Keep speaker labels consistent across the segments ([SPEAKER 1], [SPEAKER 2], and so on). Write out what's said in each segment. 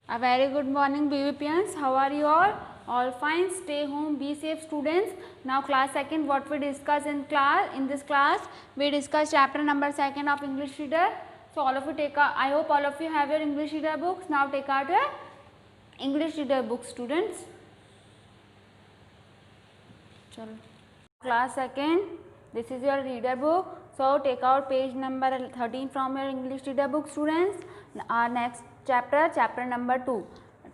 [SPEAKER 1] A very good morning, BVPians. How are you all? All fine. Stay home. Be safe, students. Now, class second. What we discuss in class? In this class, we discuss chapter number 2 of English reader. So, all of you take. I hope all of you have your English reader books. Now, take out your English reader books, students. Chalo. Class second. This is your reader book. So, take out page number 13 from your English reader book, students. Our next chapter number 2.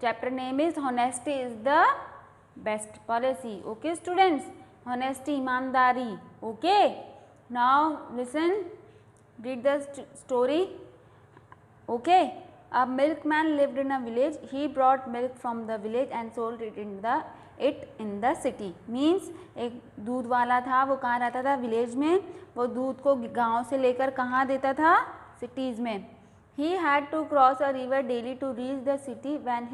[SPEAKER 1] Chapter name is honesty is the best policy. Okay, students, honesty, ईमानदारी. Okay, now listen, read the story. Okay, a milkman lived in a village. He brought milk from the village and sold it in the city. Means एक दूध वाला था, वो कहाँ रहता था? Village में. वो दूध को गांव से लेकर कहाँ देता था? सिटीज में. He had to cross a river daily to reach the city where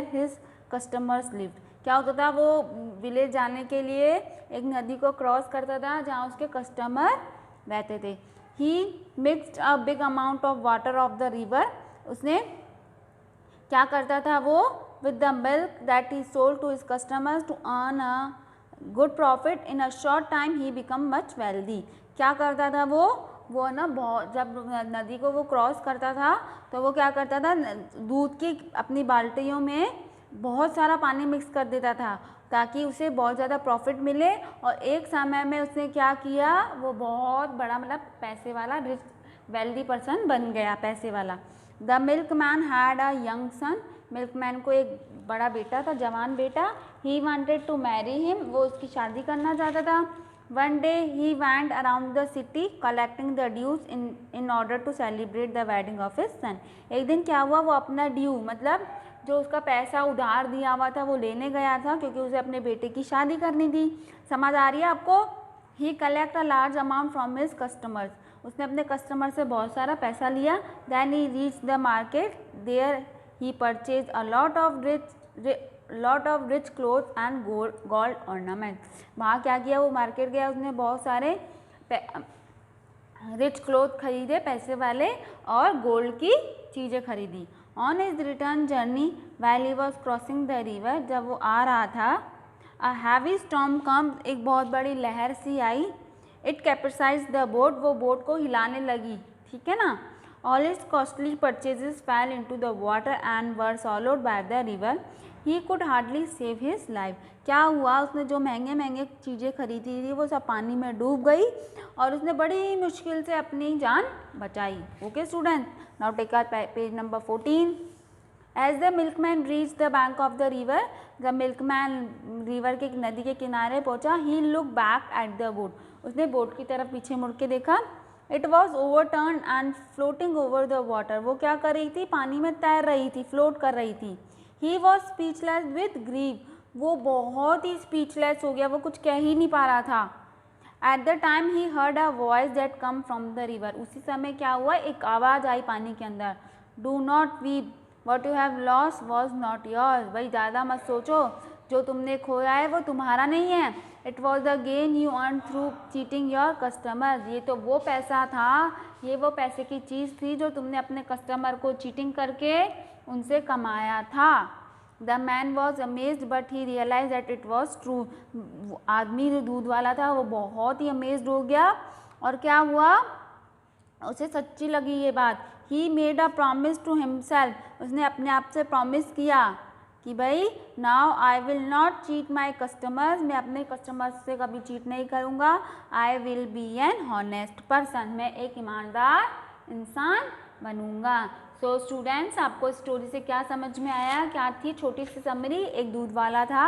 [SPEAKER 1] his customers lived. क्या होता था? वो विलेज जाने के लिए एक नदी को क्रॉस करता था जहाँ उसके कस्टमर रहते थे. He mixed a big amount of water of the river. उसने क्या करता था वो? With the milk that he sold to his customers to earn a good profit. In a short time he become much wealthy. क्या करता था वो ना बहुत, जब नदी को वो क्रॉस करता था तो वो क्या करता था? दूध की अपनी बाल्टियों में बहुत सारा पानी मिक्स कर देता था ताकि उसे बहुत ज़्यादा प्रॉफिट मिले. और एक समय में उसने क्या किया? वो बहुत बड़ा, मतलब पैसे वाला, रिच वेल्दी पर्सन बन गया, पैसे वाला. The milkman had a young son. Milkman को एक बड़ा बेटा था, जवान बेटा. He wanted to marry him. वो उसकी शादी करना चाहता था. One day he went around the city collecting the dues in order to celebrate the wedding of his son. एक दिन क्या हुआ? वो अपना ड्यू, मतलब जो उसका पैसा उधार दिया हुआ था वो लेने गया था क्योंकि उसे अपने बेटे की शादी करनी थी. समझ आ रही है आपको? He collect a large amount from his customers. उसने अपने कस्टमर से बहुत सारा पैसा लिया. Then he reached the market. There he purchased a lot of rich clothes and gold ornaments. वहाँ क्या किया? वो मार्केट गया, उसने बहुत सारे रिच क्लोथ खरीदे, पैसे वाले, और गोल्ड की चीज़ें खरीदी. On his return journey while he was crossing the river, जब वो आ रहा था, अ हैवी स्टॉर्म कम, एक बहुत बड़ी लहर सी आई. इट कैप्साइज्ड द बोट, वो बोट को हिलाने लगी. ठीक है ना? All his costly purchases fail into the water and were swallowed by the river. He could hardly save his life. क्या हुआ? उसने जो महंगे महंगे चीज़ें खरीदी थी वो सब पानी में डूब गई और उसने बड़ी मुश्किल से अपनी जान बचाई. Okay student, now take our page number 14. As the milkman reach the bank of the river, जब मिल्कमैन रिवर के नदी के किनारे पहुंचा, he look back at the boat. उसने बोट की तरफ पीछे मुड़ के देखा. It was overturn and floating over the water. वो क्या कर रही थी? पानी में तैर रही थी, फ्लोट कर रही थी. He was speechless with grief. वो बहुत ही स्पीचलेस हो गया, वो कुछ कह ही नहीं पा रहा था. At the time he heard a voice that come from the river. उसी समय क्या हुआ? एक आवाज़ आई पानी के अंदर. Do not weep, what you have lost was not yours. भाई ज़्यादा मत सोचो, जो तुमने खोया है वो तुम्हारा नहीं है. It was the gain you earn through cheating your customer. ये तो वो पैसा था, ये वो पैसे की चीज़ थी जो तुमने अपने कस्टमर को चीटिंग करके उनसे कमाया था. The man was amazed but he realize that it was true. आदमी जो दूध वाला था वो बहुत ही अमेज्ड हो गया. और क्या हुआ? उसे सच्ची लगी ये बात. He made a promise to himself. उसने अपने आप से प्रॉमिस किया कि भाई now I will not cheat my customers. मैं अपने कस्टमर्स से कभी चीट नहीं करूँगा. I will be an honest person. मैं एक ईमानदार इंसान बनूंगा. सो स्टूडेंट्स, आपको स्टोरी से क्या समझ में आया? क्या थी? छोटी सी समरी. एक दूध वाला था,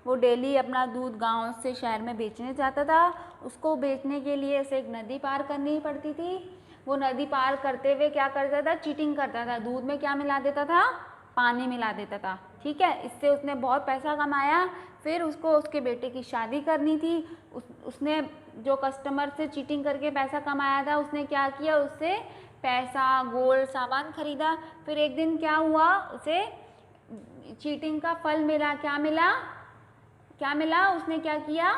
[SPEAKER 1] वो डेली अपना दूध गांव से शहर में बेचने जाता था. उसको बेचने के लिए उसे एक नदी पार करनी पड़ती थी. वो नदी पार करते हुए क्या करता था? चीटिंग करता था. दूध में क्या मिला देता था? पानी मिला देता था. ठीक है, इससे उसने बहुत पैसा कमाया. फिर उसको उसके बेटे की शादी करनी थी. उसने जो कस्टमर से चीटिंग करके पैसा कमाया था, उसने क्या किया? उससे पैसा, गोल्ड, सामान खरीदा. फिर एक दिन क्या हुआ? उसे चीटिंग का फल मिला. क्या मिला? क्या मिला? उसने क्या किया?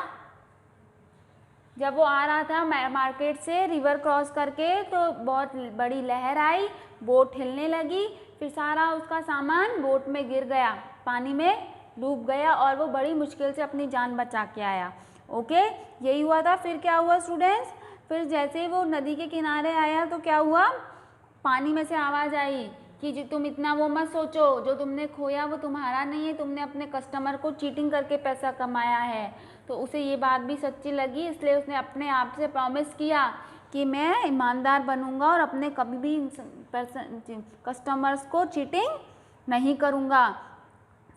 [SPEAKER 1] जब वो आ रहा था मार्केट से रिवर क्रॉस करके तो बहुत बड़ी लहर आई, बोट हिलने लगी, फिर सारा उसका सामान बोट में गिर गया, पानी में डूब गया और वो बड़ी मुश्किल से अपनी जान बचा के आया। ओके, यही हुआ था। फिर क्या हुआ स्टूडेंट्स, फिर जैसे ही वो नदी के किनारे आया तो क्या हुआ, पानी में से आवाज़ आई कि जो तुम इतना वो मत सोचो, जो तुमने खोया वो तुम्हारा नहीं है, तुमने अपने कस्टमर को चीटिंग करके पैसा कमाया है। तो उसे ये बात भी सच्ची लगी, इसलिए उसने अपने आप से प्रॉमिस किया कि मैं ईमानदार बनूंगा और अपने कभी भी कस्टमर्स को चीटिंग नहीं करूंगा।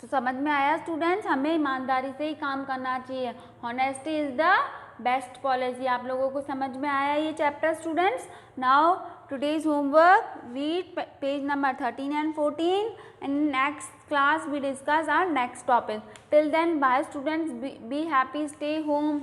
[SPEAKER 1] तो समझ में आया स्टूडेंट्स, हमें ईमानदारी से ही काम करना चाहिए। Honesty is the best policy. आप लोगों को समझ में आया ये chapter students? Now today's homework, read page number 13 and 14. In next class we discuss our next topic. Till then, bye students, be happy, stay home.